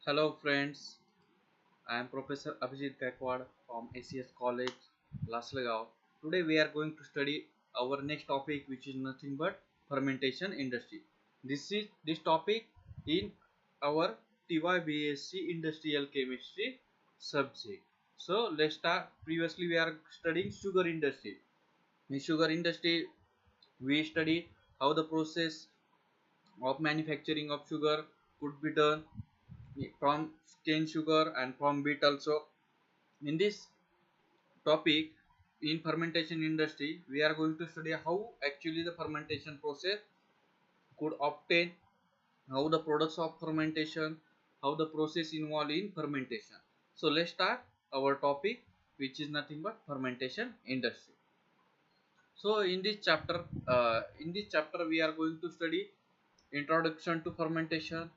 Hello friends, I am Professor Abhijit Gaikwad from ACS College, Laslegao. Today we are going to study our next topic, which is nothing but fermentation industry. This topic in our TYBSc Industrial Chemistry subject. So let's start. Previously we are studying sugar industry. In sugar industry we study how the process of manufacturing of sugar could be done from cane sugar and from beet also. In this topic, in fermentation industry, we are going to study how actually the fermentation process could obtain, how the products of fermentation, how the process involved in fermentation. So let's start our topic, which is nothing but fermentation industry. So in this chapter we are going to study introduction to fermentation,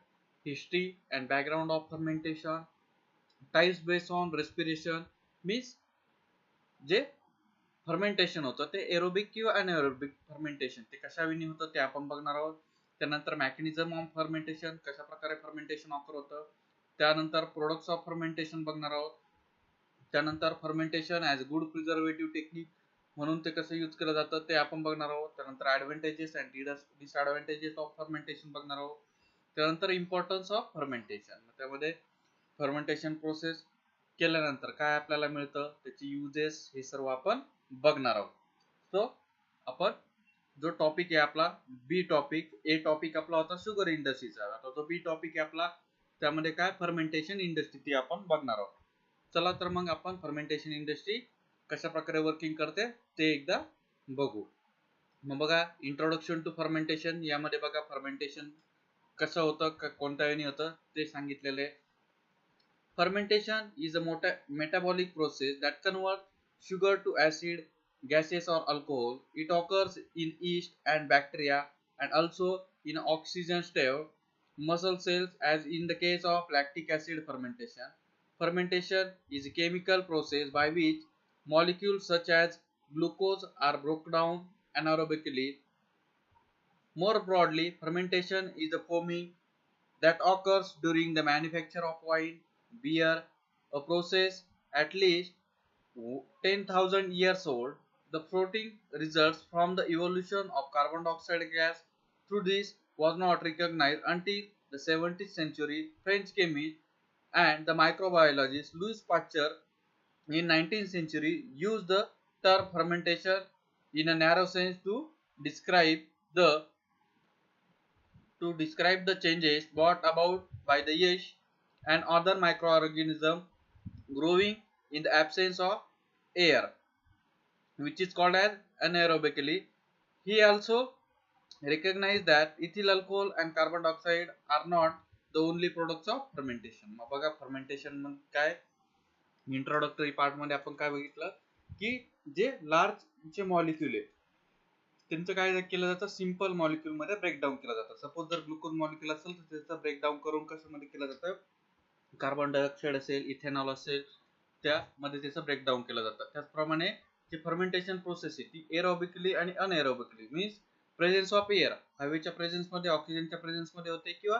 history and background of fermentation, types based on respiration, means जे fermentation होतं ते aerobic किंवा anaerobic fermentation ते कशाविनी होतं ते आपण बघणार आहोत. त्यानंतर मॅकॅनिझम ऑफ फर्मेंटेशन, कशा प्रकारे फर्मेंटेशन ऑकर होतं. त्यानंतर प्रोडक्ट्स ऑफ फर्मेंटेशन बघणार आहोत. त्यानंतर fermentation as good preservative technique म्हणून ते कसं यूज केलं जातं ते आपण बघणार आहोत. त्यानंतर ॲडव्हांटेजेस अँड डिसॲडव्हांटेजेस ऑफ फर्मेंटेशन बघणार आहोत. त्यानंतर इम्पॉर्टन्स ऑफ फर्मेंटेशन, त्यामध्ये फर्मेंटेशन प्रोसेस केल्यानंतर काय आपल्याला मिळतं, त्याची युजेस, हे सर्व आपण बघणार आहोत. सो आपण जो टॉपिक आहे आपला बी टॉपिक, ए टॉपिक आपला होता शुगर इंडस्ट्रीचा, आता जो बी टॉपिक आहे आपला त्यामध्ये काय फर्मेंटेशन इंडस्ट्री ती आपण बघणार आहोत. चला तर मग आपण फर्मेंटेशन इंडस्ट्री कशा प्रकारे वर्किंग करते ते एकदा बघू. मग बघा, इंट्रोडक्शन टू फर्मेंटेशन, यामध्ये बघा फर्मेंटेशन कसं होतं, कोणत्या वेळी होतं ते सांगितलेलं आहे. Fermentation is a metabolic process that converts sugar to acid, gases or alcohol. It occurs in yeast and bacteria and also in oxygen stable muscle cells as in the case of lactic acid fermentation. Fermentation is a chemical process by which molecules such as glucose are broken down anaerobically. More broadly, fermentation is the foaming that occurs during the manufacture of wine, beer, a process at least 10,000 years old. The fruiting results from the evolution of carbon dioxide gas. Through this was not recognized until the 17th century. French chemist and the microbiologist Louis Pasteur in 19th century used the term fermentation in a narrow sense describe the the changes brought about by the yeast and other microorganisms growing in the absence of air, which is called as anaerobically. He also recognized that ethyl alcohol and carbon dioxide are not the only products of fermentation. मग बघा fermentation म्हणजे काय, introductory part मध्ये आपण काय बघितलं की जे लार्ज चे मॉलिक्यूल आहे त्यांचं काय केलं जातं, सिंपल मॉलिक्यूल मध्ये ब्रेकडाऊन केलं जातं. सपोज जर ग्लुकोज मॉलिक्यूल असेल तर त्याचं ब्रेकडाऊन करून कशामध्ये केलं जातं, कार्बन डायऑक्साईड असेल, इथेनॉल असेल, त्यामध्ये त्याचं ब्रेकडाऊन केलं जातं. त्याचप्रमाणे जी फर्मेंटेशन प्रोसेस आहे ती एरोबिकली आणि anaerobically means presence of air, हवेच्या प्रेझेन्स मध्ये, ऑक्सिजनच्या प्रेझेन्स मध्ये होते किंवा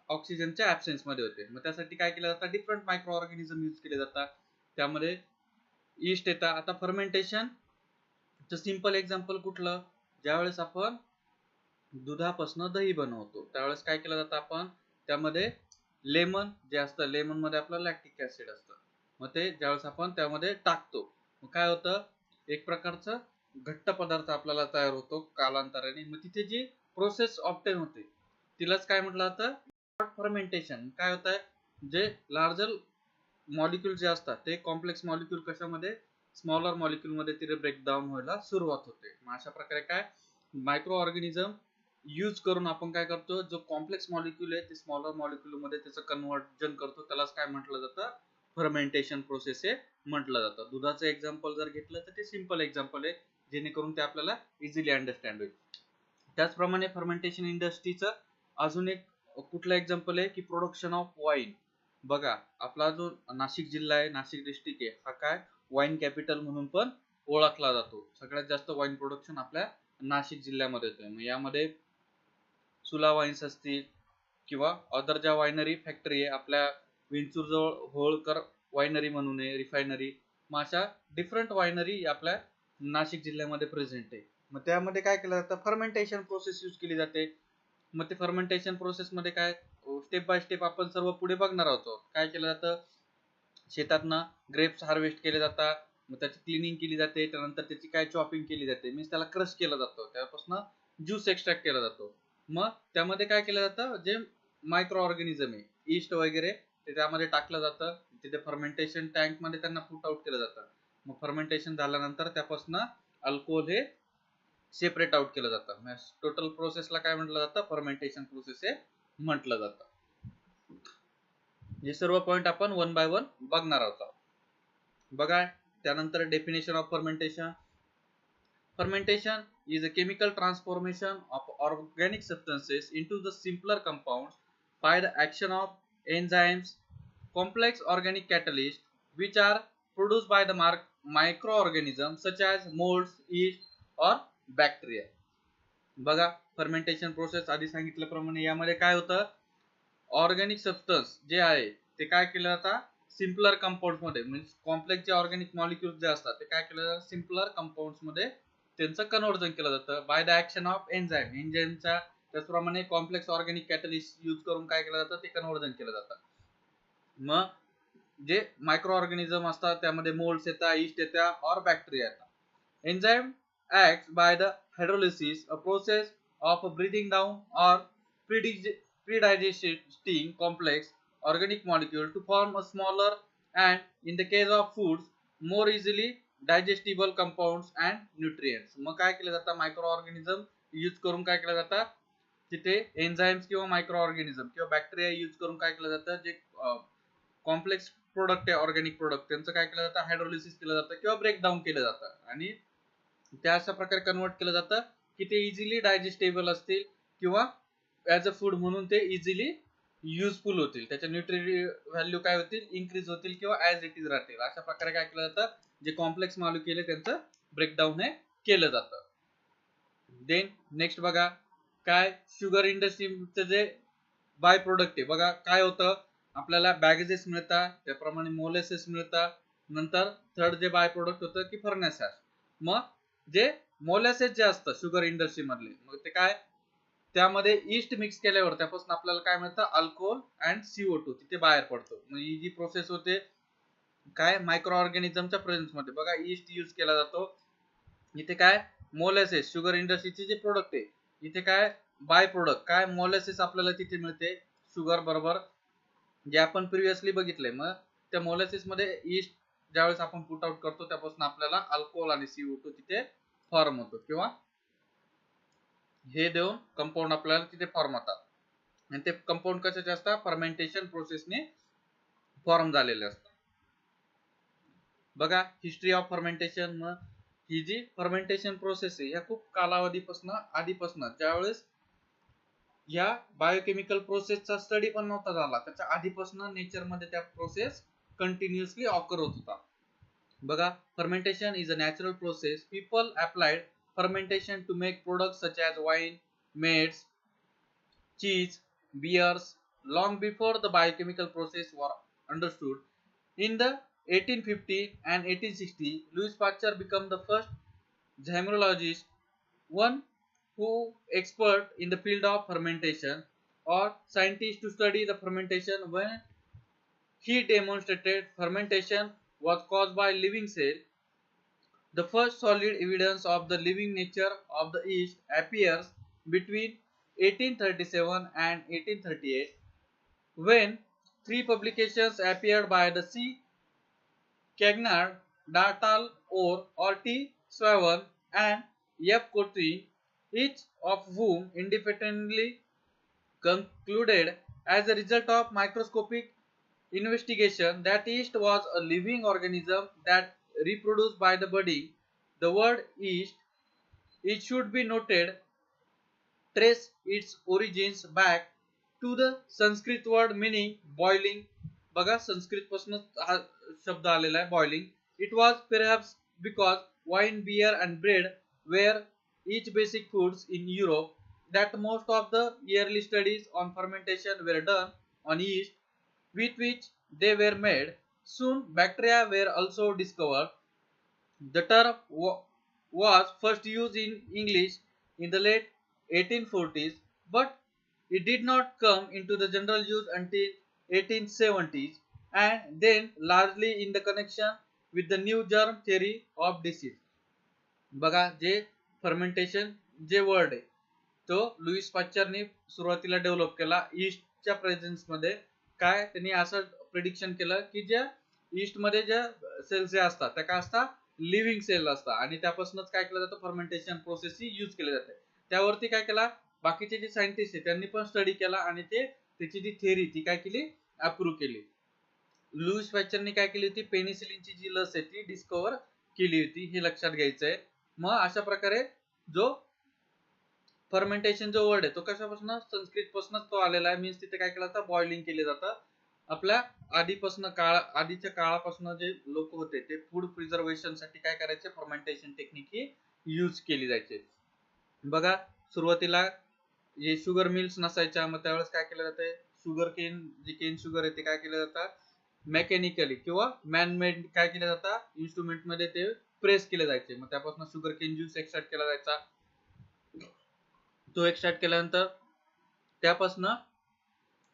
ऑक्सिजनच्या ऍब्सेन्स मध्ये होते. मग त्यासाठी काय केलं जातं, डिफरंट मायक्रो ऑर्गॅनिझम यूज केले जातात. त्यामध्ये ईस्ट येतात. आता फर्मेंटेशन सिंपल एक्झाम्पल कुठलं, ज्यावेळेस आपण दुधापासून दही बनवतो त्यावेळेस काय केलं जातं, आपण त्यामध्ये लेमन जे असतं, लेमन मध्ये आपलं लॅक्टिक ऍसिड असतं, मग ते ज्यावेळेस आपण त्यामध्ये टाकतो मग काय होतं, एक प्रकारचं घट्ट पदार्थ आपल्याला तयार होतो कालांतराने. मग तिथे जी प्रोसेस ऑप्टेन होते तिलाच काय म्हटलं जातं, फर्मेंटेशन. काय होत आहे, जे लार्जर मॉलिक्यूल जे असतात ते कॉम्प्लेक्स मॉलिक्यूल कशामध्ये, स्मॉलर मॉलिक्यूल मध्ये तिथे ब्रेकडाऊन व्हायला सुरुवात होते. मग अशा प्रकारे काय मायक्रो ऑर्गॅनिझम यूज करून आपण काय करतो, जो कॉम्प्लेक्स मॉलिक्यूल आहे ते स्मॉलर मॉलिक्यूल मध्ये त्याचं कन्वर्जन करतो, त्यालाच काय म्हटलं जातं, फर्मेंटेशन प्रोसेस हे म्हटलं जातं. दुधाचं एक्झाम्पल जर घेतलं तर ते सिंपल एक्झाम्पल आहे, जेणेकरून ते आपल्याला इझिली अंडरस्टँड होईल. त्याचप्रमाणे फर्मेंटेशन इंडस्ट्रीचं अजून एक कुठलं एक्झाम्पल आहे की प्रोडक्शन ऑफ वाईन. बघा, आपला जो नाशिक जिल्हा आहे, नाशिक डिस्ट्रिक्ट आहे, हा काय वाईन कॅपिटल म्हणून पण ओळखला जातो. सगळ्यात जास्त वाईन प्रोडक्शन आपल्या नाशिक जिल्ह्यामध्ये होते. मग यामध्ये सुला वाईन्स असतील किंवा अदर ज्या वायनरी फॅक्टरी आहे आपल्या विंचूर जवळ होळकर वायनरी म्हणून आहे, रिफायनरी. मग अशा डिफरंट वायनरी आपल्या नाशिक जिल्ह्यामध्ये प्रेझेंट आहे. मग त्यामध्ये काय केलं जातं, फर्मेंटेशन प्रोसेस यूज केली जाते. मग ते फर्मेंटेशन प्रोसेस मध्ये काय स्टेप बाय स्टेप आपण सर्व पुढे बघणार आहोत. काय केलं जातं, शेतातनं ग्रेप्स हार्वेस्ट केले जातात, मग त्याची क्लिनिंग केली जाते, त्यानंतर त्याची काय चॉपिंग केली जाते, मीन्स त्याला क्रश केलं जातं, त्यापासून ज्यूस एक्स्ट्रॅक्ट केला जातो. मग त्यामध्ये काय केलं जातं, जे मायक्रो ऑर्गॅनिझम आहे, ईस्ट वगैरे, ते त्यामध्ये टाकलं जातं. तिथे फर्मेंटेशन टँक मध्ये त्यांना पुट आउट केलं जातं. मग फर्मेंटेशन झाल्यानंतर त्यापासून अल्कोहोल हे सेपरेट आउट केलं जातं. टोटल प्रोसेसला काय म्हटलं जातं, फर्मेंटेशन प्रोसेस हे म्हटलं जातं. हे सर्व पॉइंट आपण वन बाय वन बघणार आहोत. बघा त्यानंतर definition of fermentation. Fermentation is a chemical transformation of organic substances into the simpler compounds by the action of enzymes, complex organic catalysts, which are produced by the microorganisms such as molds, yeast or bacteria. बघा fermentation process आधी सांगितल्याप्रमाणे यामध्ये काय होतं, organic substance जे आहे ते काय केलं जातं, सिम्पलर कंपाऊंड मध्ये, म्हणजे कॉम्प्लेक्स जे ऑर्गॅनिक मॉलिक्युल्स जे असतात ते काय केलं जातं, सिम्पलर कंपाऊंड्स मध्ये त्यांचं कन्व्हर्जन केलं जातं by the action of enzyme. एन्झाईमच्या त्याचप्रमाणे कॉम्प्लेक्स ऑर्गॅनिक कॅटलिस्ट यूज करून काय केलं जातं, ते कन्व्हर्जन केलं जातं. मग जे मायक्रो ऑर्गॅनिझम असतात त्यामध्ये मोल्ड्स येतात, ईस्ट येतात और बॅक्टेरिया येतात. Enzyme acts by the hydrolysis, a process of breaking down or pre-digesting complex organic molecule to form a smaller and, in the case of foods, more easily digestible compounds and nutrients. मग काय केलं जातं, micro organism use करून काय केलं जातं, तिथे enzymes किंवा मायक्रो ऑर्गॅनिझम किंवा बॅक्टेरिया यूज करून काय केलं जातं, जे कॉम्प्लेक्स प्रोडक्ट आहे ऑर्गॅनिक प्रोडक्ट त्यांचं काय केलं जातं, हायड्रोलिसिस केलं जातं किंवा ब्रेकडाऊन केलं जातं आणि त्या अशा प्रकारे कन्वर्ट केलं जातं की ते इझिली डायजेस्टेबल असतील किंवा ऍज अ फूड म्हणून ते इझिली युजफुल होतील, त्याच्या न्यूट्री व्हॅल्यू काय होतील, इन्क्रीज होतील किंवा ऍज इट इज राहतील. अशा प्रकारे काय केलं जातं, जे कॉम्प्लेक्स मॉलिक्युल आहे त्यांचं ब्रेकडाऊन हे केलं जातं. देन नेक्स्ट बघा काय, शुगर इंडस्ट्रीचं जे बाय प्रोडक्ट आहे बघा काय होतं, आपल्याला बॅगेजेस मिळतात, त्याप्रमाणे मोलेसेस मिळतात, नंतर थर्ड जे बाय प्रोडक्ट होतं की फर्नेस. मग जे मोलॅसेस जे असतं शुगर इंडस्ट्री मधले, मग ते काय, त्यामध्ये ईस्ट मिक्स केल्यावर त्यापासून आपल्याला काय मिळतं, अल्कोहोल अँड CO2 तिथे बाहेर पडतो. मग ही जी प्रोसेस होते काय, मायक्रो ऑर्गॅनिझमच्या प्रेझेन्स मध्ये बघा ईस्ट यूज केला जातो. इथे काय, मोलॅसेस शुगर इंडस्ट्रीचे जे प्रोडक्ट आहे, इथे काय बाय प्रोडक्ट काय मोलॅसेस आपल्याला तिथे मिळते शुगर बरोबर, जे आपण प्रिव्हियसली बघितलंय. मग त्या मोलॅसेस मध्ये ईस्ट ज्यावेळेस आपण पुट आउट करतो त्यापासून आपल्याला अल्कोहोल आणि CO2 तिथे फॉर्म होतो किंवा हे देऊन कंपाऊंड आपल्याला तिथे फॉर्म होतात. आणि ते कंपाऊंड कशाचे असतात, फर्मेंटेशन प्रोसेसने फॉर्म झालेले असतात. बघा हिस्ट्री ऑफ फर्मेंटेशन. मग ही जी फर्मेंटेशन प्रोसेस आहे या खूप कालावधीपासून आधीपासून, ज्यावेळेस या बायोकेमिकल प्रोसेसचा स्टडी पण नव्हता झाला त्याच्या आधीपासून नेचर मध्ये त्या प्रोसेस कंटिन्युअसली ऑकर होत होता. बघा fermentation is a natural process. People applied fermentation to make products such as wine, meats, cheese, beers long before the biochemical process were understood. In the 1850 and 1860, Louis Pasteur became the first zymerologist, one who expert in the field of fermentation or scientist to study the fermentation. When he demonstrated fermentation was caused by living cell, the first solid evidence of the living nature of the yeast appears between 1837 and 1838, when three publications appeared by the C. Cagnard, Datal or T. Swavan and F. Cotrine, each of whom independently concluded as a result of microscopic investigation that yeast was a living organism that reproduced by the budding. The word yeast, it should be noted, trace its origins back to the Sanskrit word meaning boiling. बघा संस्कृत पासूनच हा शब्द आलेला आहे boiling. It was perhaps because wine, beer and bread were each basic foods in Europe that most of the early studies on fermentation were done on yeast. with which they were made. Soon bacteria were also discovered. The term was first used in English in the late 1840s, but it did not come into the general use until 1870s, and then largely in the connection with the new germ theory of disease. बघा जे fermentation जे word आहे तो Lewis पाश्चरने सुरुवातीला develop केला ईस्टच्या presence मध्ये. काय त्यांनी असं प्रिडिक्शन केलं की ज्या ईस्ट मध्ये ज्या सेल्स जे असतात त्या काय असतात, लिव्हिंग सेल असतात, आणि त्यापासूनच काय केलं जातं, फर्मेंटेशन प्रोसेस ही यूज केली जाते. त्यावरती काय केला, बाकीचे जे सायंटिस्ट आहे त्यांनी पण स्टडी केला आणि ते त्याची जी थेअरी ती काय केली, अप्रूव्ह केली. लुईस पाश्चरने काय केली होती, पेनिसिलिनची जी लस आहे ती डिस्कवर केली होती, हे लक्षात घ्यायचं आहे. मग अशा प्रकारे जो फर्मेंटेशन जो वर्ड आहे तो कशापासून, संस्कृत पासूनच तो आलेला आहे. मीन्स तिथे काय केलं जातं, बॉइलिंग केले जातं. आपल्या आधीपासून आधीच्या काळापासून जे लोक होते ते फूड प्रिझर्वेशन साठी काय करायचे, फर्मेंटेशन टेक्निक ही यूज केली जायचे. बघा सुरुवातीला जे शुगर मिल्स नसायच्या, मग त्यावेळेस काय केलं जातं, शुगर केन जे केन शुगर आहे ते काय केलं जातं, मेकॅनिकली किंवा मॅनमेड काय केलं जातं, इन्स्ट्रुमेंट मध्ये ते प्रेस केले जायचे. मग त्यापासून शुगर केन ज्यूस एक्स्ट्रॅक्ट केला जायचा. तो एक्स्ट्रॅक्ट केल्यानंतर त्यापासून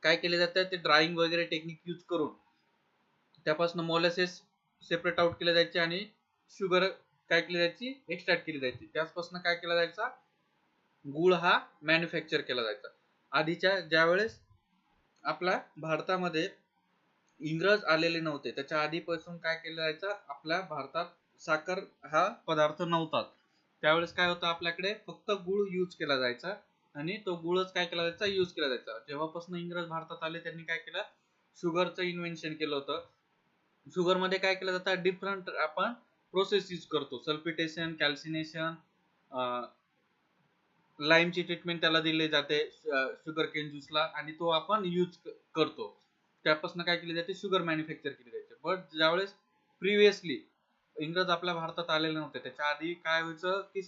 काय केले जातं, ते ड्राईंग वगैरे टेक्निक यूज करून त्यापासून मोलॅसेस सेपरेट आउट केले जायचे आणि शुगर काय केली जायची, एक्स्ट्रॅक्ट केली जायची. त्यापासून काय केला जायचा, गुळ हा मॅन्युफॅक्चर केला जायचा. आधीच्या ज्यावेळेस आपल्या भारतामध्ये इंग्रज आलेले नव्हते त्याच्या आधीपासून काय केलं जायचं, आपल्या भारतात साखर हा पदार्थ नव्हता. त्यावेळेस काय होतं, आपल्याकडे फक्त गुळ यूज केला जायचा आणि तो गुळच काय केला जायचा, यूज केला जायचा. जेव्हापासून इंग्रज भारतात आले त्यांनी काय केलं, शुगरचं इन्व्हेन्शन केलं होतं. शुगर मध्ये काय केलं जातं, डिफरंट आपण प्रोसेस यूज करतो, सल्फिटेशन, कॅल्सिनेशन, लाईमची ट्रीटमेंट त्याला दिली जाते शुगर केन ज्यूसला, आणि तो आपण यूज करतो. त्यापासून काय केली जाते, शुगर मॅन्युफॅक्चर केली जाते. बट ज्यावेळेस प्रिव्हियसली इंग्रज आपल्या भारतात आलेले नव्हते त्याच्या आधी काय व्हायचं की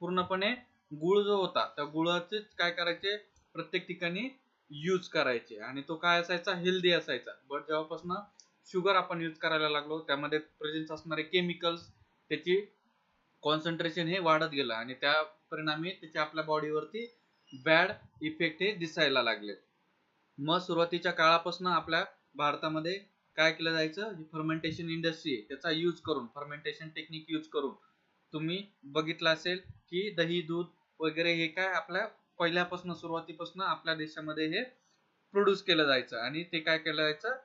पूर्णपणे गुळ जो होता त्या गुळाचे काय करायचे, प्रत्येक ठिकाणी यूज करायचे आणि तो काय असायचा, हेल्दी असायचा. बट जेव्हापासून शुगर आपण यूज करायला लागलो त्यामध्ये प्रेझेन्स असणारे केमिकल्स त्याची कॉन्सन्ट्रेशन हे वाढत गेलं आणि त्या परिणामी त्याचे आपल्या बॉडीवरती बॅड इफेक्ट हे दिसायला लागले. मग सुरुवातीच्या काळापासून आपल्या भारतामध्ये काय केलं जायचं, फर्मेंटेशन इंडस्ट्री त्याचा यूज करून, फर्मेंटेशन टेक्निक यूज करून तुम्ही बघितलं असेल की दही, दूध वगैरे हे काय आपल्या पहिल्यापासून सुरुवातीपासून आपल्या देशामध्ये हे प्रोड्यूस केलं जायचं आणि ते काय केलं जायचं,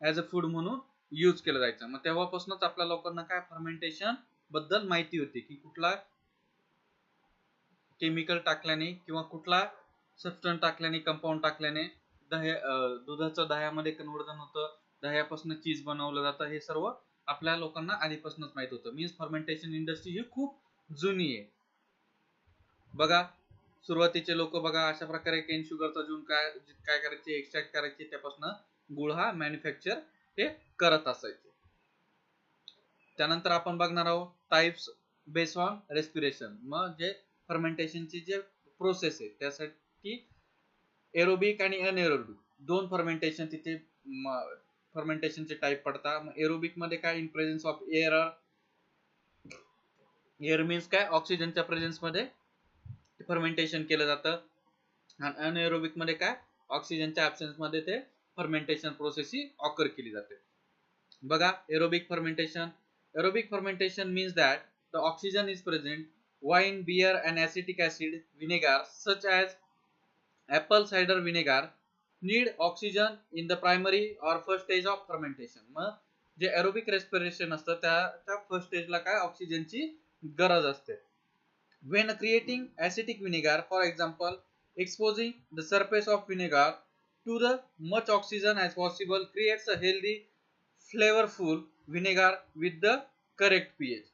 ऍज अ फूड म्हणून यूज केलं जायचं. मग तेव्हापासूनच आपल्या लोकांना काय फर्मेंटेशन बद्दल माहिती होती की कुठला केमिकल टाकल्याने किंवा कुठला सबस्टन्स टाकल्याने, कंपाऊंड टाकल्याने दुधाचं दह्यामध्ये कन्व्हर्जन होतं, दह्यापासून चीज बनवलं जातं, हे सर्व आपल्या लोकांना आधीपासूनच माहित होतं. मीन्स फर्मेंटेशन इंडस्ट्री ही खूप जुनी आहे. बघा सुरुवातीचे लोक बघा अशा प्रकारे केन शुगरचा जून काय काय करायचे, एक्स्ट्रॅक्ट करायचे, त्यापासून गुळ हा मॅन्युफॅक्चर हे करत असायचे. त्यानंतर आपण बघणार आहोत टाइप्स बेस्ड ऑन रेस्पिरेशन. मग जे फर्मेंटेशनची जे प्रोसेस आहे त्यासाठी एरोबिक आणि अनएरोबिक दोन फर्मेंटेशन तिथे फर्मेंटेशनचे टाइप पडतात. एरोबिक मध्ये काय, in presence of air, air means काय, ऑक्सिजनच्या प्रेझेन्स मध्ये फर्मेंटेशन केलं जातं. आणि अनएरोबिक मध्ये काय, ऑक्सिजनच्या ऍब्सेन्स मध्ये ते फर्मेंटेशन प्रोसेस ही ऑकर केली जाते. बघा aerobic fermentation. Aerobic fermentation means that the oxygen is present. Wine, beer and acetic acid vinegar such as apple cider vinegar need oxygen in the primary or first stage of fermentation. मग जे aerobic respiration असतं त्या first स्टेजला काय ऑक्सिजनची गरज असते. When creating acetic vinegar, for example, exposing the surface of vinegar to the much oxygen as possible creates a healthy flavourful vinegar with the correct pH.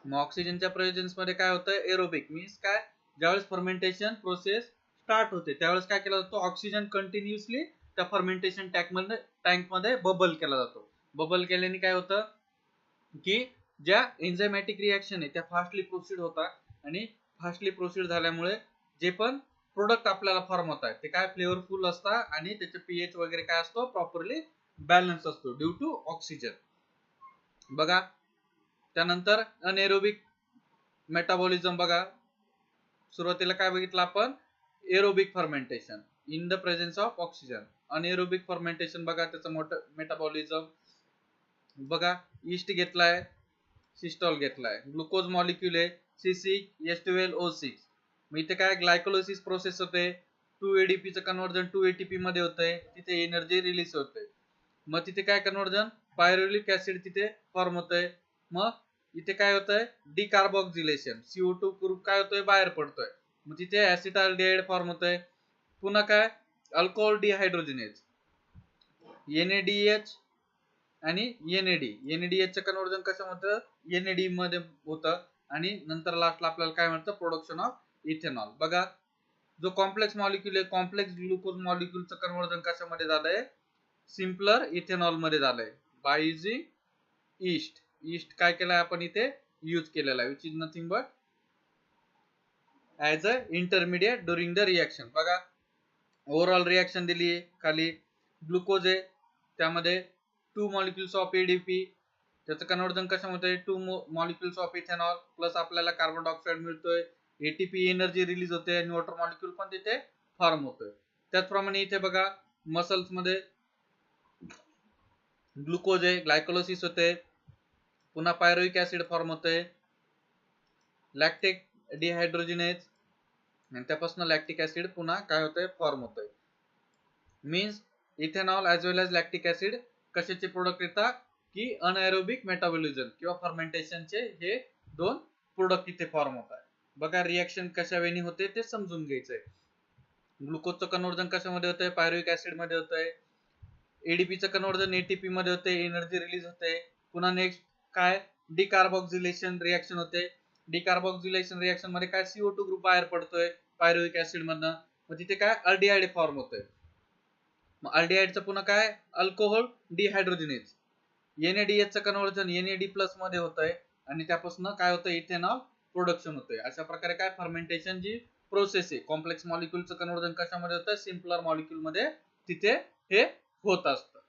मग ऑक्सिजनच्या प्रेझेन्स मध्ये काय होतं, एरोबिक मीन्स काय, ज्यावेळेस फर्मेंटेशन प्रोसेस स्टार्ट होते त्यावेळेस काय केला जातो, ऑक्सिजन कंटिन्युअसली त्या फर्मेंटेशन टँक मध्ये बबल केला जातो. बबल केल्याने काय होतं की ज्या एन्झायमॅटिक रिएक्शन आहे त्या फास्टली प्रोसीड होतात आणि फास्टली प्रोसीड झाल्यामुळे जे पण प्रोडक्ट आपल्याला फॉर्म होत आहे ते काय फ्लेवरफुल असतात आणि त्याचे पीएच वगैरे काय असतो प्रॉपरली बॅलन्स असतो ड्यू टू ऑक्सिजन. बघा त्यानंतर अनएरोबिक मेटाबॉलिझम. बघा सुरुवातीला काय बघितलं आपण, aerobic fermentation in the presence of oxygen. Anaerobic fermentation बघा त्याचं मोठं मेटाबॉलिझम. बघा ईस्ट घेतलाय, सिस्टॉल घेतलाय, ग्लुकोज मॉलिक्यूल आहे C6H12O6. मग इथे काय ग्लायकोलिसिस प्रोसेस होते, 2 ADP चं कन्वर्जन 2 ATP मध्ये होतंय, तिथे एनर्जी रिलीज होते. मग तिथे काय कन्वर्जन, पायरुलिक ऍसिड तिथे फॉर्म होतंय. मग इथे काय होतंय, डिकार्बोक्सिलेशन, CO2 ग्रुप काय होतोय बाहेर पडतोय. मग तिथे ऍसिटाल्डिहाइड फॉर्म होतंय. पुन्हा काय अल्कोहोल डिहायड्रोजिनेज NADH आणि NAD चं कन्वर्जन कसं होतं, NAD मध्ये होतं. आणि नंतर लास्टला आपल्याला काय म्हणतं, प्रोडक्शन ऑफ इथेनॉल. बघा जो कॉम्प्लेक्स मॉलिक्यूल आहे, कॉम्प्लेक्स ग्लुकोज मॉलिक्यूलचं कन्वर्जन कशामध्ये झालंय, सिम्पलर इथेनॉल मध्ये झालंय बाय युजिंग ईस्ट. ईस्ट काय केलंय आपण इथे यूज केलेला आहे, which is nothing but as a intermediate during the reaction. बघा ओव्हरऑल रिएक्शन दिली आहे, खाली ग्लुकोज आहे त्यामध्ये 2 मॉलिक्युल्स ऑफ ADP, त्याचं कन्वर्जन कशामध्ये 2 मॉलिक्युल्स ऑफ इथेनॉल प्लस आपल्याला कार्बन डायऑक्साइड मिळतोय, ATP एनर्जी रिलीज होते आणि वॉटर मॉलिक्यूल पण तिथे फॉर्म होतोय. त्याचप्रमाणे इथे बघा मसल्स मध्ये ग्लुकोज आहे, ग्लायकोलिसिस होते, पुन्हा पायरुविक ऍसिड फॉर्म होते, लॅक्टिक डिहायड्रोजिनेज आणि त्यापासून लॅक्टिक ऍसिड पुन्हा काय होतंय फॉर्म होतंय. मीन्स इथेनॉल ॲज वेल एज लॅक्टिक ऍसिड कशाचे प्रोडक्ट येतात की अनएरोबिक मेटाबॉलिझम किंवा फर्मेंटेशनचे हे दोन प्रोडक्ट इथे फॉर्म होतात. बघा रिएक्शन कशा वेळी होते ते समजून घ्यायचंय. ग्लुकोजचं कन्वर्जन कशामध्ये होतंय, पायरुविक ऍसिड मध्ये होतंय. ADPचं कन्वर्जन ATP मध्ये होते, एनर्जी रिलीज होते. पुन्हा नेक्स्ट काय डिकार्बोक्सिलेशन रिएक्शन होते. डिकार्बोक्सिलेशन रिएक्शन मध्ये काय CO2 ग्रुप बाहेर पडतोय पायरुविक ऍसिड मधनं. मग तिथे काय अल्डिहाइड फॉर्म होतोय. मग अल्डिहाइडचं पुन्हा काय अल्कोहोल डिहायड्रोजिनेज. NADH चं कन्वर्जन NAD+ मध्ये होतंय आणि त्यापासून काय होतं इथेनॉल प्रोडक्शन होतंय. अशा प्रकारे काय फर्मेंटेशन जी प्रोसेस आहे, कॉम्प्लेक्स मॉलिक्यूलचं कन्वर्जन कशामध्ये होतं, सिम्पलर मॉलिक्यूल मध्ये तिथे हे होत असतं.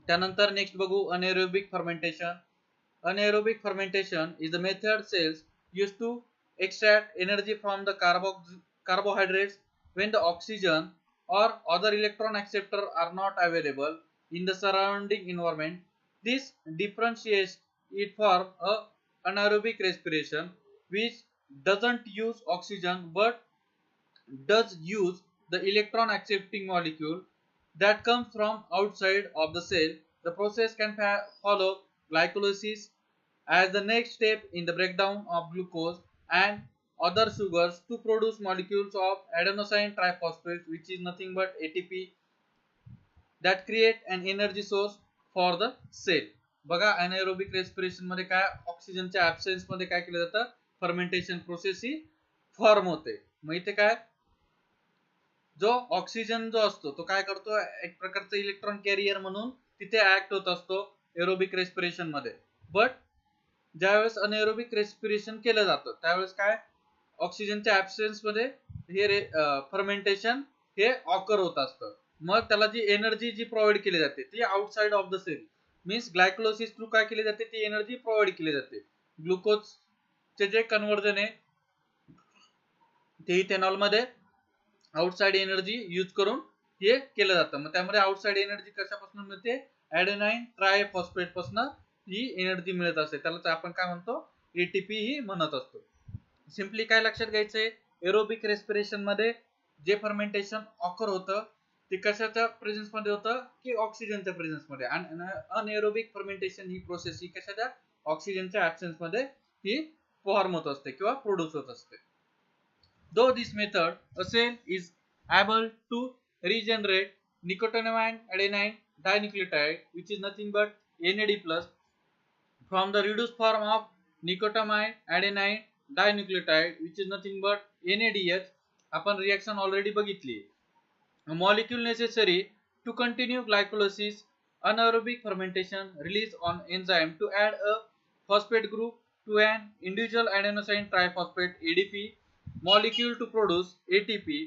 त्यानंतर नेक्स्ट बघू anaerobic fermentation. Anaerobic fermentation is the method cells used to extract energy from the carbohydrates when the oxygen or other electron acceptor are not available in the surrounding environment. This differentiates it from a anaerobic respiration, which doesn't use oxygen but does use the electron accepting molecule that comes from outside of the cell. The process can follow glycolysis as the next step in the breakdown of glucose and other sugars to produce molecules of adenosine triphosphate, which is nothing but ATP, that create an energy source for the cell. बघा anaerobic respiration मध्ये काय ऑक्सिजनच्या ऍब्सेन्स मध्ये काय केलं जातं, fermentation process ही form होते. मग इथे काय जो ऑक्सिजन जो असतो तो काय करतो, एक प्रकारचा इलेक्ट्रॉन कॅरियर म्हणून तिथे ऍक्ट होत असतो एरोबिक रेस्पिरेशन मध्ये. बट ज्यावेळेस अनएरोबिक रेस्पिरेशन केलं जातं त्यावेळेस काय ऑक्सिजनच्या ऍब्सेन्स मध्ये हे फर्मेंटेशन हे ऑकर होत असतं. मग त्याला जी एनर्जी जी प्रोव्हाइड केली जाते ती outside of the cell, means glycolysis through काय केली जाते, ती एनर्जी प्रोव्हाइड केली जाते. ग्लुकोजचे जे कन्वर्जन आहे ते इथेनॉल मध्ये आउटसाइड एनर्जी यूज करून हे केलं जातं. मग त्यामध्ये आउटसाइड एनर्जी कशापासून मिळते, ॲडेनाइन ट्रायफॉस्फेट पासून ही एनर्जी मिळत असते. त्याला आपण काय म्हणतो ATP ही म्हणत असतो. सिम्पली काय लक्षात घ्यायचंय, एरोबिक रेस्पिरेशन मध्ये जे फर्मेंटेशन ऑकर होतं ते कशाच्या प्रेझेन्स मध्ये होतं की ऑक्सिजनच्या प्रेझेन्स मध्ये. आणि अनएरोबिक फर्मेंटेशन ही प्रोसेस ही कशाच्या ऑक्सिजनच्या ऍब्सेन्स मध्ये ही फॉर्म होत असते किंवा प्रोड्यूस होत असते. Though this method, a cell is able to regenerate nicotinamide adenine dinucleotide, which is nothing but NAD+, from the reduced form of nicotinamide adenine dinucleotide, which is nothing but NADH. आपण reaction already बघितली. A molecule necessary to continue glycolysis, anaerobic fermentation release on enzyme to add a phosphate group to an individual adenosine triphosphate ADP molecule to produce ATP,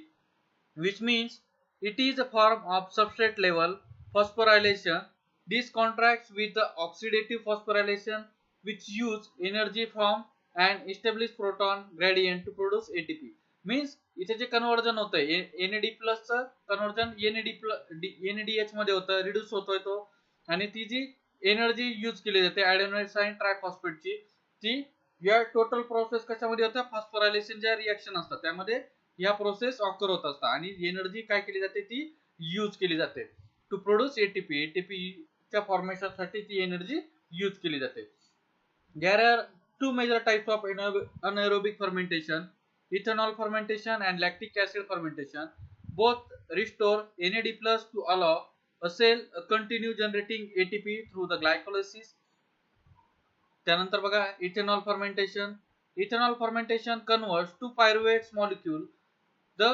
which means it is a form of substrate level phosphorylation. This contracts with the oxidative phosphorylation, which use energy from an established proton gradient to produce ATP. Means इथे जे conversion होतंय NAD plus चं conversion NADH मध्ये होतं, reduce होतोय तो, आणि ती जी एनर्जी यूज केली जाते ॲडेनोसाइन ट्रायफॉस्फेटची, ती या टोटल प्रोसेस कशामध्ये होतं, फॉस्फोरायलेशन ज्या रिएक्शन असतात त्यामध्ये या प्रोसेस ऑकर होत असतात आणि एनर्जी काय केली जाते ती यूज केली जाते टू प्रोड्यूस एटीपी च्या फॉर्मेशन साठी ती एनर्जी यूज केली जाते. There are two major types of anaerobic fermentation, ethanol fermentation and lactic acid fermentation. Both restore NAD plus to allow a cell continue generating ATP through the glycolysis. त्यानंतर बघा ethanol fermentation. Ethanol fermentation converts to pyruvates molecule the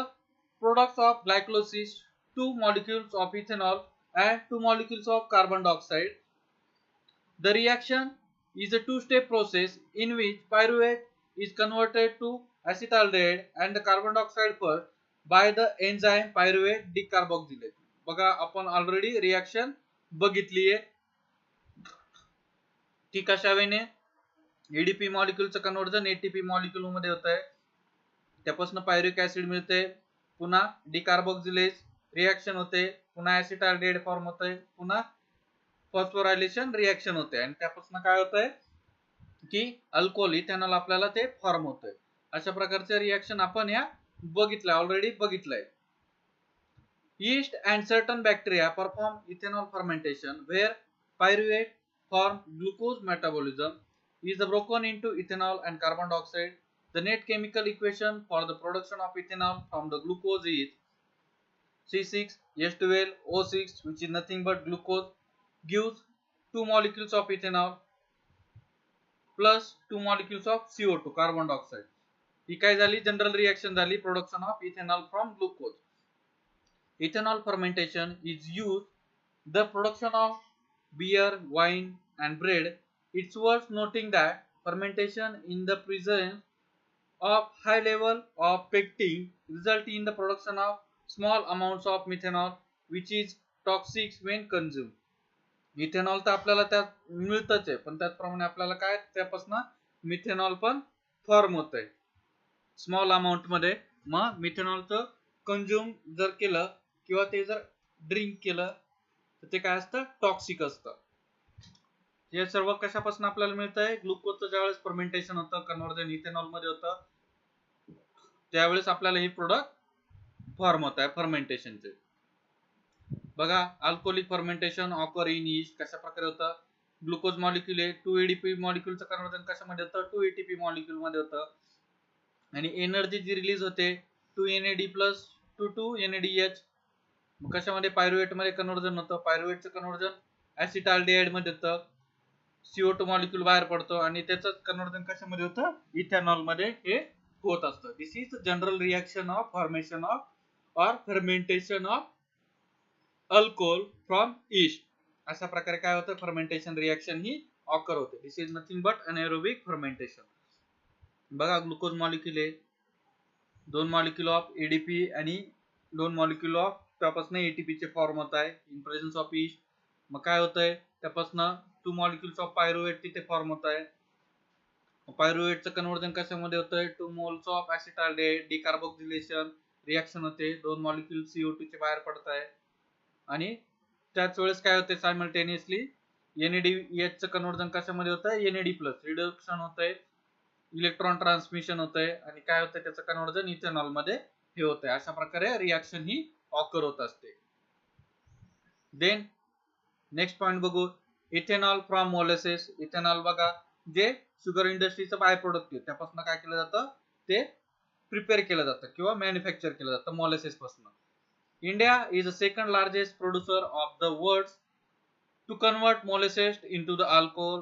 products of glycolysis, two molecules of ethanol and two molecules of carbon dioxide. The reaction is a two-step process in which pyruvate is converted to acetaldehyde and the carbon dioxide first by the enzyme pyruvate decarboxylase. बघा आपण already reaction बघितली आहे ती कशावेने ADP मॉलिक्यूलचं conversion ATP molecule मध्ये होत आहे, त्यापासून pyruvic acid मिळते, पुन्हा डिकार्बोक्सिलेज रिएक्शन होते, पुन्हा ऍसिटाल्डिहाइड फॉर्म होते, पुन्हा फॉस्फोरायलेशन रिएक्शन होते आणि त्यापासून काय होतंय की अल्कोहोल इथेनॉल आपल्याला ते फॉर्म होतंय. अशा प्रकारचे रिएक्शन आपण या बघितलं ऑलरेडी बघितलंय. Yeast and certain bacteria perform ethanol fermentation where pyruvate form glucose metabolism is broken into ethanol and carbon dioxide. The net chemical equation for the production of ethanol from the glucose is C6H12O6, which is nothing but glucose, gives 2 molecules of ethanol plus 2 molecules of CO2 carbon dioxide. ही काय झाली general reaction झाली production of ethanol from glucose. Ethanol fermentation is used the production of beer, wine and bread. It's worth noting that fermentation in the presence of high level of pectin result in the production of small amounts of methanol, which is toxic when consumed. Ethanol तर आपल्याला त्यात मिळतच आहे, पण त्याचप्रमाणे आपल्याला काय त्यापासून मिथेनॉल पण फॉर्म होत आहे स्मॉल अमाउंट मध्ये. मग मिथेनॉलचं कंझ्युम जर केलं किंवा ते जर ड्रिंक केलं तर ते काय असतं टॉक्सिक असतं. हे सर्व कशापासून आपल्याला मिळतंय, ग्लुकोजचं ज्यावेळेस फर्मेंटेशन होतं कन्वर्जन इथेनॉल मध्ये होतं त्यावेळेस आपल्याला हे प्रोडक्ट फॉर्म होत आहे फर्मेंटेशनचे. बघा alcoholic fermentation occur in yeast कशा प्रकारे होतं, ग्लुकोज मॉलिक्यूल आहे 2 एडीपी मॉलिक्यूलचं कन्वर्जन कशामध्ये होतं 2 एटीपी मॉलिक्यूल मध्ये होतं आणि एनर्जी जी रिलीज होते 2 NAD प्लस 2 NADH कशामध्ये पायरुवेट मध्ये कन्वर्जन होतं, पायरुवेटचं कन्वर्जन ऍसिटाल्डिहाइड मध्ये होतं, CO2 मॉलिक्यूल बाहेर पडतो आणि त्याचं कन्वर्जन कशामध्ये होतं इथेनॉल मध्ये हे होत असतं. This is general reaction of formation of or fermentation of alcohol from yeast. अशा प्रकारे काय होतं फर्मेंटेशन रिएक्शन ही ऑकर होते. This is nothing but anaerobic fermentation. बघा ग्लुकोज मॉलिक्यूल आहे 2 मॉलिक्यूल ऑफ एडीपी आणि 2 मॉलिक्यूल ऑफ त्यापासून एटीपी चे फॉर्म होत आहे इन प्रेझेन्स ऑफ ईस्ट. मग काय होतंय त्यापासून 2 मॉलिक्यूल्स ऑफ पायरुवेट तिथे फॉर्म होत आहे. पायरुवेटचं कन्वर्जन कशामध्ये होतंय 2 मोल्स ऑफ ऍसिटाल्डिहाइड डिकार्बोक्सिलेशन रिएक्शन होते 2 मॉलिक्यूल CO2 चे बाहेर पडत आहे आणि त्याच वेळेस काय होते सायमल्टेनियसली NADH चं कन्वर्जन कशामध्ये होतंय NAD प्लस रिडक्शन होतंय इलेक्ट्रॉन ट्रान्समिशन होतंय आणि काय होतंय त्याचं कन्वर्जन इथेनॉल मध्ये हे होतंय. अशा प्रकारे रिएक्शन ही ऑकर होत असते. देन नेक्स्ट पॉइंट बघू इथेनॉल फ्रॉम मोलेसेस. इथेनॉल बघा जे शुगर इंडस्ट्रीचं बाय प्रोडक्ट आहे त्यापासून काय केलं जातं ते प्रिपेअर केलं जातं किंवा मॅन्युफॅक्चर केलं जातं मोलेसेस पासून. India is the second largest producer of the world to convert molasses into the alcohol.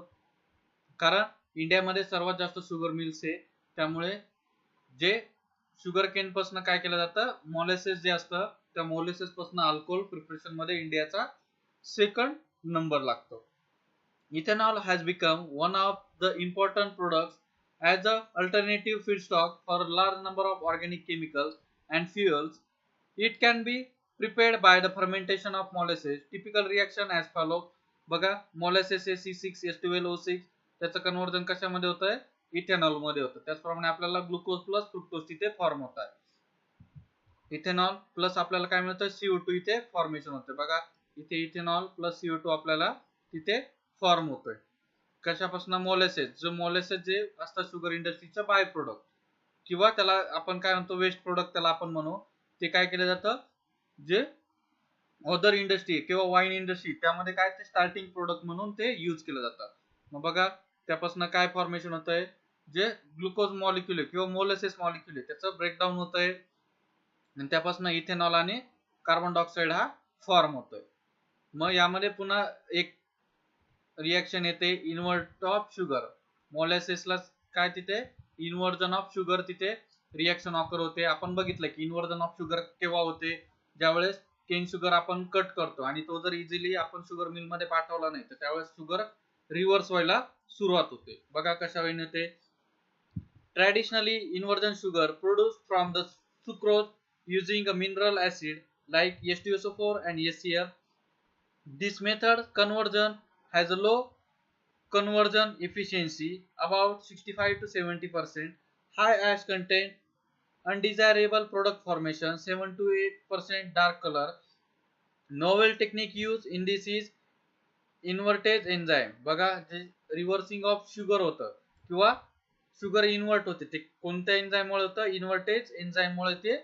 कारण इंडियामध्ये सर्वात जास्त शुगर मिल्स आहे त्यामुळे जे शुगर केन पासून काय केलं जातं मोलेसेस जे असतं त्या मोलेसेस पासून अल्कोहोल प्रिपरेशन मध्ये इंडियाचा सेकंड नंबर लागतो. Ethanol has become one of the important products as an alternative feedstock for a large number of organic chemicals and fuels. It can be prepared by the fermentation of molasses. Typical reaction as follow. बघा molasses C6H12O6 त्याचं conversion कशामध्ये होत आहे, ethanol मध्ये होतं. त्याचप्रमाणे आपल्याला glucose plus fructose तिथे फॉर्म होत आहे. इथेनॉल प्लस आपल्याला काय मिळतं, CO2 इथे फॉर्मेशन होते. बघा इथे इथेनॉल प्लस CO2 आपल्याला तिथे फॉर्म होतोय. कशापासून, मोलॅसेस. जो मोलॅसेस जे असतात शुगर इंडस्ट्रीचं बाय प्रोडक्ट किंवा त्याला आपण काय म्हणतो वेस्ट प्रोडक्ट त्याला आपण म्हणू, ते काय केलं जातं, जे अदर इंडस्ट्री किंवा वाईन इंडस्ट्री त्यामध्ये काय ते स्टार्टिंग प्रोडक्ट म्हणून ते यूज केलं जातं. मग बघा त्यापासून काय फॉर्मेशन होत आहे, जे ग्लुकोज मॉलिक्युल किंवा मोलॅसेस मॉलिक्युल त्याचं ब्रेकडाऊन होत आहे आणि त्यापासून इथेनॉल आणि कार्बन डायऑक्साइड हा फॉर्म होतोय. मग यामध्ये पुन्हा एक रिएक्शन येते, इन्व्हर्ट ऑफ शुगर. मोलॅसेसला काय तिथे इन्व्हर्जन ऑफ शुगर तिथे रिएक्शन ऑकर होते. आपण बघितलं की इन्व्हर्जन ऑफ शुगर केव्हा होते, ज्यावेळेस केन शुगर आपण कट करतो आणि तो जर इझिली आपण शुगर मिल मध्ये पाठवला नाही तर त्यावेळेस शुगर रिव्हर्स व्हायला सुरुवात होते. बघा कशा वेळी होते. Traditionally inversion sugar produced from the sucrose using a mineral acid like H2SO4 and HCl. This method conversion has a low conversion efficiency, about 65 to 70%, high ash content, undesirable product formation, 7 to 8% dark color. Novel technique used in this is invertase enzyme. बघा जे reversing of sugar होतं किंवा sugar invert होते ते कोणत्या enzyme मुळे होतं, इन्व्हर्टेज enzyme मुळे ते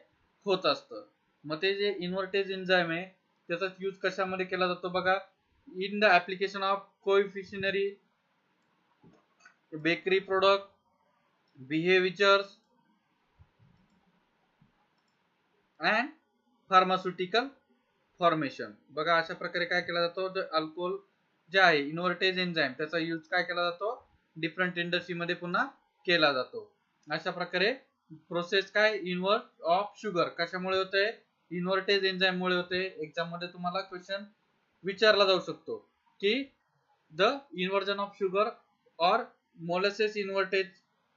होत असतं. मग ते जे इन्व्हर्टेज एन्झाइम आहे त्याचा यूज कशामध्ये केला जातो, बघा in the application of confectionery, bakery product, beverages and pharmaceutical formation. बघा अशा प्रकारे काय केला जातो, अल्कोहोल जे आहे इन्व्हर्टेज एन्झाइम त्याचा यूज काय केला जातो, डिफरंट इंडस्ट्री मध्ये पुन्हा केला जातो. अशा प्रकारे प्रोसेस काय इन्व्हर्ट ऑफ शुगर कशामुळे होते, इन्व्हर्टेज एन्झाइम मुळे होते. एक्झाम मध्ये तुम्हाला क्वेश्चन विचारला जाऊ शकतो की the inversion of sugar or molasses invertase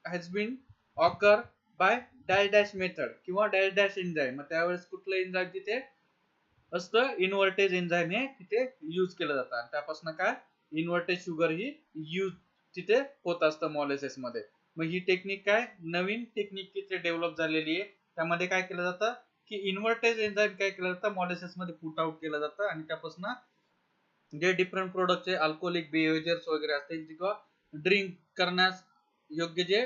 has been occur by dash dash method किंवा डॅश डॅश एन्झाइम. त्यावेळेस कुठलं एन्झाइम तिथे असतं, इन्व्हर्टेज एन्झाइम हे तिथे यूज केलं जातं आणि त्यापासून काय इन्व्हर्टेज शुगर ही यूज तिथे होत असतं मोलॅसेस मध्ये. मग ही टेक्निक काय नवीन टेक्निक तिथे डेव्हलप झालेली आहे. त्यामध्ये काय केलं जातं की इन्व्हर्टेज एन्झाइम काय केलं जातं मोलॅसेस मध्ये पुट आउट केलं जातं आणि त्यापासून जे डिफरंट प्रोडक्टचे अल्कोहोलिक बिहेवियर्स वगैरे असतील किंवा ड्रिंक करण्यास योग्य जे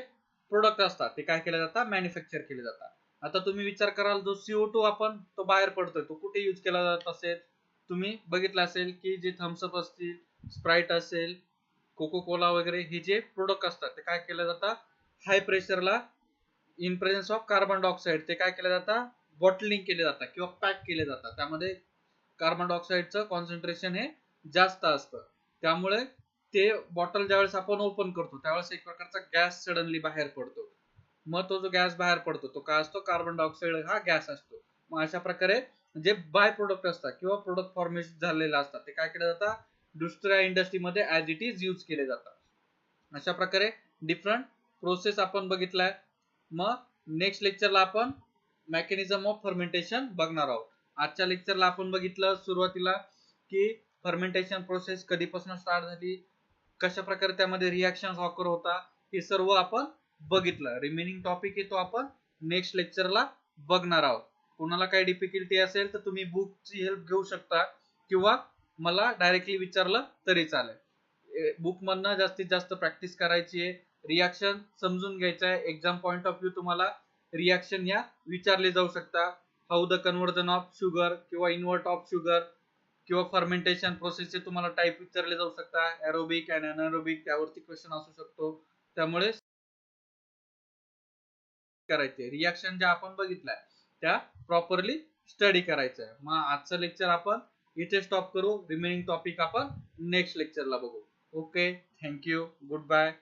प्रोडक्ट असतात ते काय केले जातात, मॅन्युफॅक्चर केले जातात. आता तुम्ही विचार कराल जो CO2 आपण तो बाहेर पडतोय तो कुठे यूज केला जात असेल, तुम्ही बघितलं असेल की जे थम्सअप असतील, स्प्राईट असेल, कोको कोला वगैरे हे जे प्रोडक्ट असतात ते काय केलं जातं, हाय प्रेशरला in presence of carbon dioxide ते काय केलं जातं, बॉटलिंग केले जातात किंवा पॅक केले जातात. त्यामध्ये कार्बन डायऑक्साइडचं कॉन्सन्ट्रेशन हे जास्त असतं. त्यामुळे ते बॉटल ज्यावेळेस आपण ओपन करतो त्यावेळेस एक प्रकारचा गॅस सडनली बाहेर पडतो. मग तो जो गॅस बाहेर पडतो तो काय असतो, कार्बन डायऑक्साइड हा गॅस असतो. मग अशा प्रकारे जे बाय प्रोडक्ट असतात किंवा प्रोडक्ट फॉर्मेशन झालेले असतात ते काय केले जातात, दुसऱ्या इंडस्ट्रीमध्ये ऍज इट इज यूज केले जातात. अशा प्रकारे डिफरंट प्रोसेस आपण बघितलाय. मग नेक्स्ट लेक्चरला आपण मेकॅनिझम ऑफ फर्मेंटेशन बघणार आहोत. आजच्या लेक्चरला आपण बघितलं सुरुवातीला की फर्मेंटेशन प्रोसेस कधीपासून स्टार्ट झाली, कशा प्रकारे त्यामध्ये रिएक्शन ऑकर होता, हे सर्व आपण बघितलं. रिमेनिंग टॉपिक आहे तो आपण नेक्स्ट लेक्चरला बघणार आहोत. कोणाला काही डिफिकल्टी असेल तर तुम्ही बुकची हेल्प घेऊ शकता किंवा मला डायरेक्टली विचारलं तरी चालेल. बुक मधनं जास्तीत जास्त प्रॅक्टिस करायची आहे, रिएक्शन समजून घ्यायचं आहे. एक्झाम पॉइंट ऑफ व्ह्यू तुम्हाला रिएक्शन या विचारले जाऊ शकता. How the conversion of sugar किंवा इन्व्हर्ट ऑफ शुगर किंवा फर्मेंटेशन प्रोसेसचे तुम्हाला टाईप विचारले जाऊ शकता, एरोबिक अँड अनएरोबिक त्यावरती क्वेश्चन असू शकतो. त्यामुळे करायचे रिएक्शन ज्या आपण बघितल्या त्या प्रॉपरली स्टडी करायचं आहे. मग आजचं लेक्चर आपण इथे स्टॉप करू, रिमेनिंग टॉपिक आपण नेक्स्ट लेक्चरला बघू. Okay, thank you, good bye.